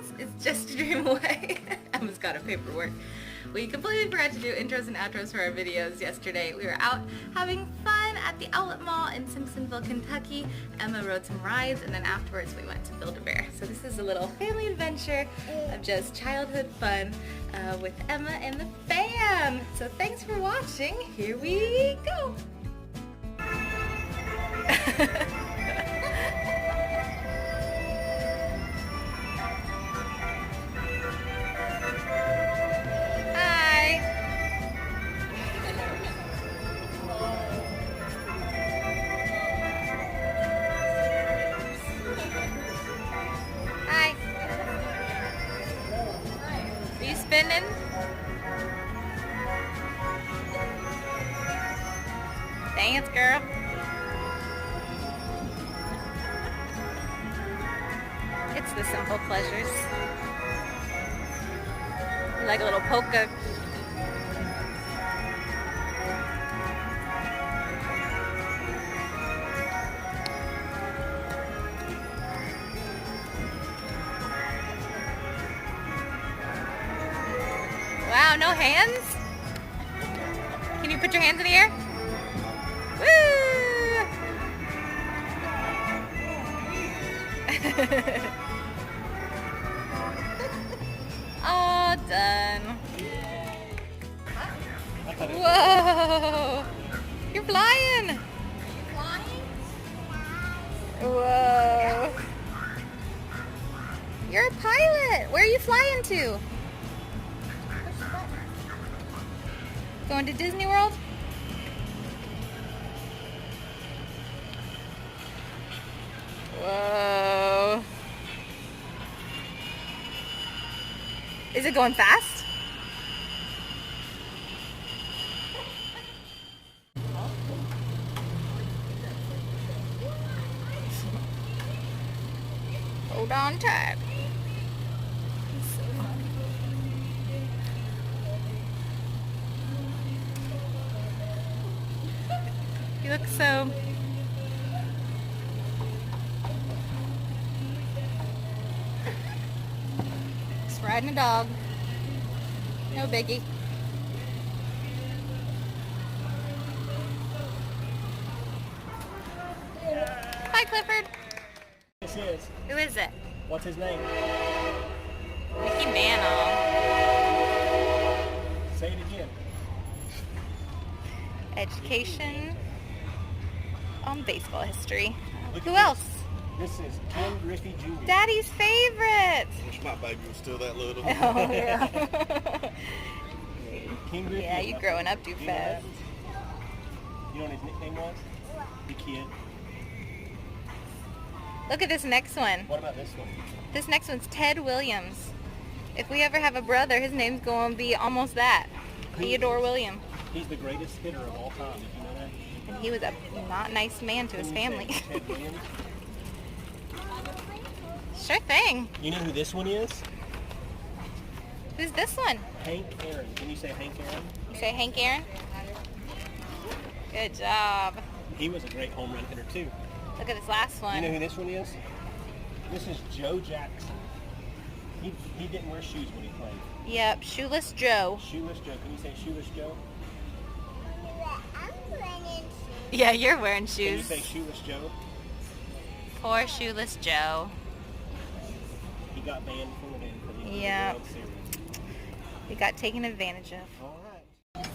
this is just a dream away. Emma's got her paperwork. We completely forgot to do intros and outros for our videos yesterday. We were out having fun at the outlet mall in Simpsonville, Kentucky. Emma rode some rides, and then afterwards we went to Build-A-Bear. So this is a little family adventure of just childhood fun with Emma and the fam. So thanks for watching. Here we go. Spinning. Dance, girl. It's the simple pleasures. Like a little polka. Wow, no hands? Can you put your hands in the air? Woo! All done. Whoa! You're flying! Whoa! You're a pilot! Where are you flying to? Going to Disney World? Whoa. Is it going fast? Hold on tight. You look so... Just riding a dog. No biggie. Hi, Clifford. This is. Who is it? What's his name? Mickey Mantle. Say it again. Education on baseball history. Look Who at else? This is Ken Griffey Jr. Daddy's favorite. Wish my baby was still that little. Oh, yeah. Ken Griffey. Yeah, you growing up too fast. You know what his nickname was? The Kid. Look at this next one. What about this one? This next one's Ted Williams. If we ever have a brother, his name's going to be almost that. Theodore William. He's the greatest hitter of all time. Did you know that? And he was a not nice man to his family. Ted Williams? Sure thing. You know who this one is? Who's this one? Hank Aaron. Can you say Hank Aaron? You say Hank Aaron? Good job. He was a great home run hitter too. Look at this last one. You know who this one is? This is Joe Jackson. He didn't wear shoes when he played. Yep, Shoeless Joe. Shoeless Joe. Can you say Shoeless Joe? I'm wearing shoes. Yeah, you're wearing Can you shoes. say Shoeless Joe? Poor Shoeless Joe. He got banned from it because he won the Yeah. World Series. He got taken advantage of. All right.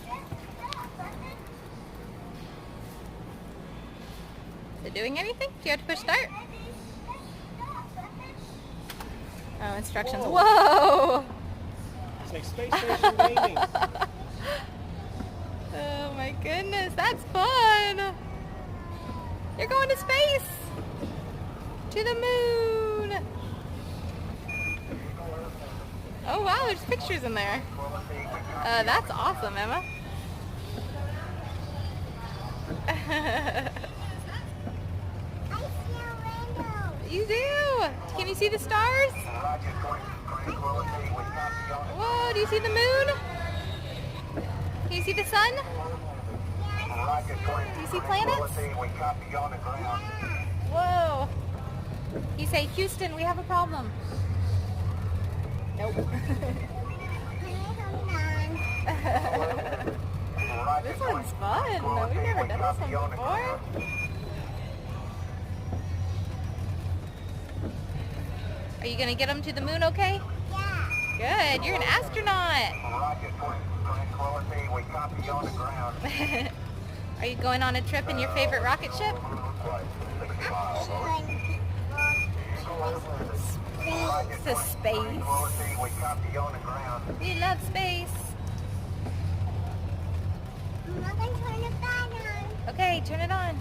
Is it doing anything? Do you have to push start? Oh, instructions. Whoa. Whoa! It's like Space Station gaming. Oh my goodness, that's fun! You're going to space! To the moon! Oh wow, there's pictures in there. That's awesome, Emma. You do! Can you see the stars? Whoa, do you see the moon? Can you see the sun? Do you see planets? Whoa. You say, Houston, we have a problem. Nope. This one's fun. No, we've never done this one before. Are you gonna get them to the moon okay? Yeah. Good, you're an astronaut. Are you going on a trip in your favorite rocket ship? To space. We love space. I'm not gonna turn it back on. Okay, turn it on.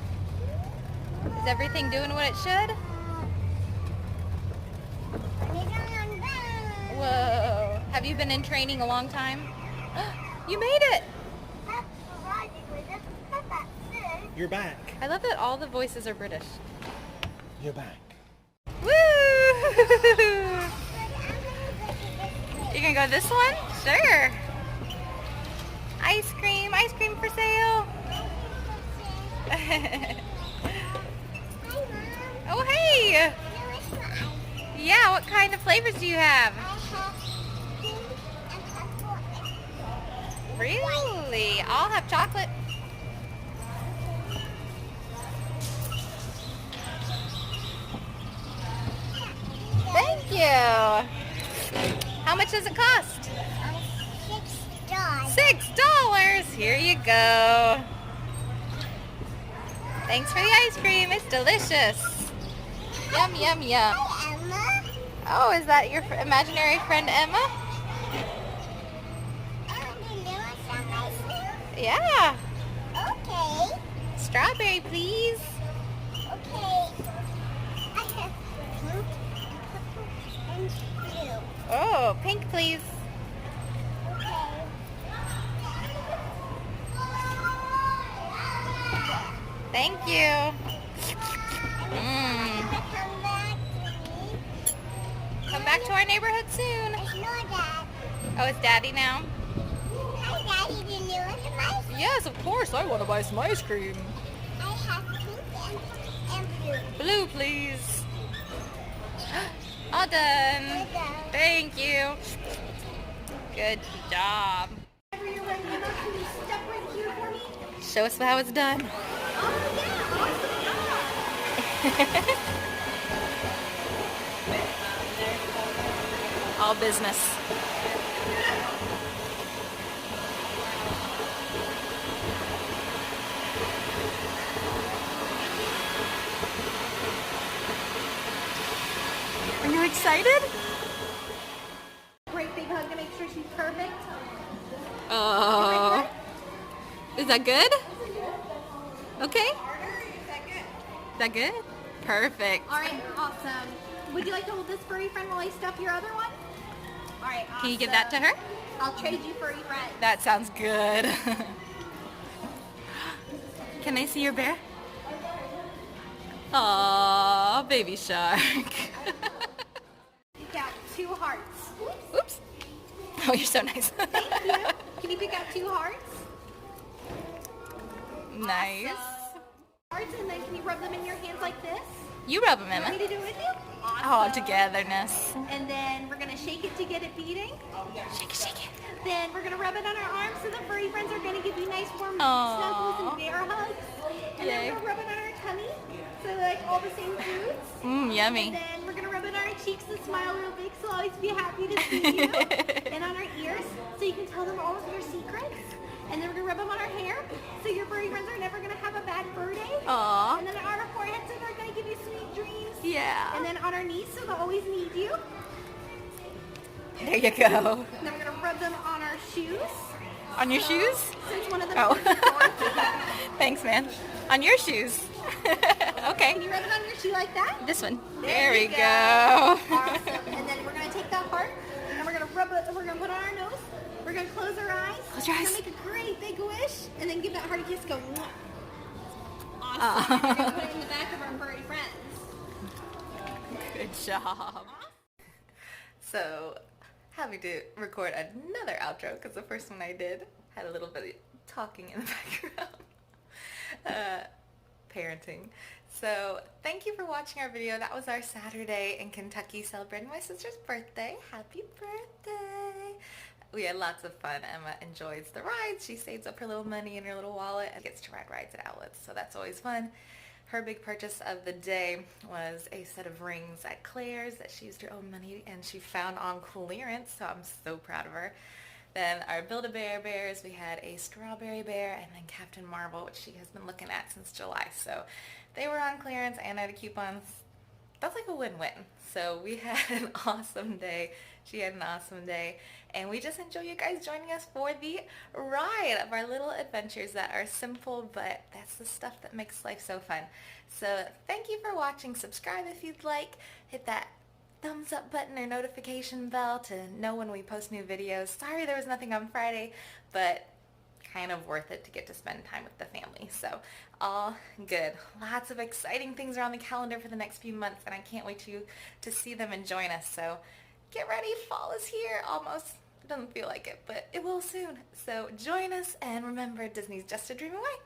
Is everything doing what it should? Turn it on back. Whoa. Have you been in training a long time? You made it! You're back. I love that all the voices are British. You're back. Woo! You gonna go this one? Sure. Ice cream for sale. Oh, hey! Yeah, what kind of flavors do you have? Really? I'll have chocolate. Thank you. How much does it cost? $6. $6. Here you go. Thanks for the ice cream. It's delicious. Yum, yum, yum. Hi, Emma. Oh, is that your imaginary friend Emma? Emma, do you want some ice cream? Yeah. Okay. Strawberry, please. Okay. I have pink and blue. Oh, pink, please. Okay. Thank you. Come back to our neighborhood soon. It's not Dad. Oh, it's Daddy now? Hi, Daddy. Do you want some ice cream? Yes, of course. I want to buy some ice cream. I have pink and blue. Blue, please. All done. We're done. Thank you. Good job. Whenever you're ready, Emma, can you step right here for me? Show us how it's done. Oh, yeah. Awesome. All business. Are you excited? Great big hug to make sure she's perfect. Oh. Is that good? Okay. Is that good? Perfect. All right, awesome. Would you like to hold this furry friend while I stuff your other one? All right, awesome. Can you give that to her? I'll trade you furry friend. That sounds good. Can I see your bear? Aw, baby shark. Pick out 2 hearts. Oops. Oh, you're so nice. Thank you. Can you pick out 2 hearts? Nice. Awesome. Hearts, and then can you rub them in your hands like this? You rub them, You want me Emma. to do it with you? Oh, Awesome. togetherness. And then we're gonna shake it to get it beating. Shake it, shake it. Then we're gonna rub it on our arms, so the furry friends are gonna give you nice warm Aw. snuggles and bear hugs. And Yay. then we're gonna rub it on our tummy, so like all the same foods. Yummy. And then we're gonna rub it on our cheeks and smile real big, so I'll always be happy to see you. And on our ears, so you can tell them all of your secrets. And then we're gonna rub them on our hair, so your furry friends are never gonna have a bad fur day. Aw. And then on our forehead, so they're gonna give you sweet dreams. Yeah. And then on our knees, so they'll always need you. There you go. And then we're gonna rub them on our shoes. On your shoes? Since one of them Oh. is born. Thanks, man. On your shoes. Okay. Can you rub it on your shoe like that? This one. There we you go. Awesome. And then we're gonna take that heart and we're gonna rub it. We're gonna put it on our nose. We're gonna close our eyes. Close your eyes. We're gonna make a great big wish and then give that heart a kiss. Go. Mwah. Awesome. Aw. And we're gonna put it in the back of our furry friends. Good job. So, having to record another outro because the first one I did had a little bit of talking in the background. parenting. So thank you for watching our video. That was our Saturday in Kentucky celebrating my sister's birthday. Happy birthday. We had lots of fun. Emma enjoys the rides. She saves up her little money in her little wallet and gets to ride rides at outlets, so that's always fun. Her big purchase of the day was a set of rings at Claire's that she used her own money and she found on clearance, so I'm so proud of her. Then our Build-A-Bear bears, we had a strawberry bear and then Captain Marvel, which she has been looking at since July. So they were on clearance and I had a coupon. That's like a win-win. So we had an awesome day. She had an awesome day. And we just enjoy you guys joining us for the ride of our little adventures that are simple, but that's the stuff that makes life so fun. So thank you for watching. Subscribe if you'd like. Hit that thumbs up button or notification bell to know when we post new videos. Sorry there was nothing on Friday, but kind of worth it to get to spend time with the family. So all good. Lots of exciting things are on the calendar for the next few months and I can't wait to see them and join us. So get ready, fall is here almost. It doesn't feel like it, but it will soon. So join us and remember, Disney's just a dream away.